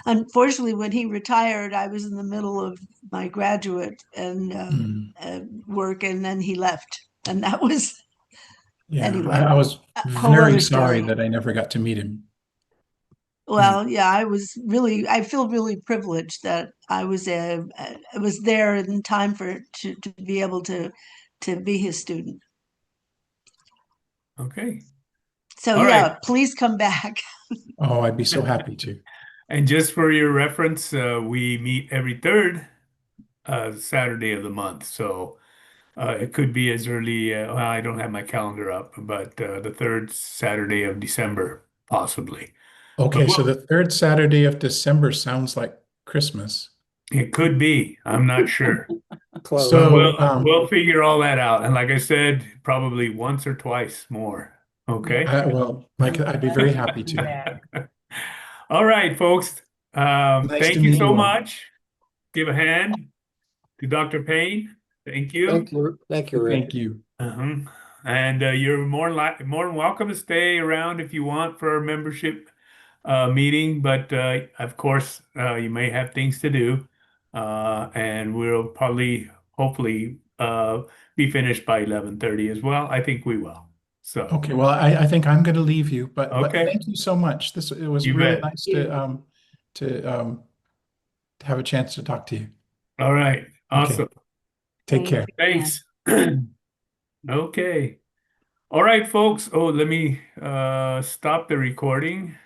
Unfortunately, when he retired, I was in the middle of my graduate and work, and then he left. And that was, Yeah, anyway, I was a whole very other sorry story. that I never got to meet him. Well, yeah, I feel really privileged that I was there in time to be able to be his student. Okay. So All yeah, right. please come back. Oh, I'd be so happy to. And just for your reference, we meet every third Saturday of the month. So it could be as early, well, I don't have my calendar up, but the third Saturday of December, possibly. Okay, so Well- the third Saturday of December sounds like Christmas. It could be. I'm not sure. Close. So, We'll figure all that out. And like I said, probably once or twice more. Okay. well, I'd be very happy to. All right, folks. Nice Thank to you meet so you all. much. Give a hand to Dr. Paine. Thank you. Thank you, Rick. Thank you. And you're more than welcome to stay around if you want for our membership meeting. But of course, you may have things to do, and we'll probably, hopefully, be finished by 11:30 as well. I think we will. So Okay, well, I think I'm going to leave you, but Okay. thank you so much. It was You really bet. nice to have a chance to talk to you. all right, awesome. Take care. Thanks. Okay. All right, folks. Oh, let me stop the recording.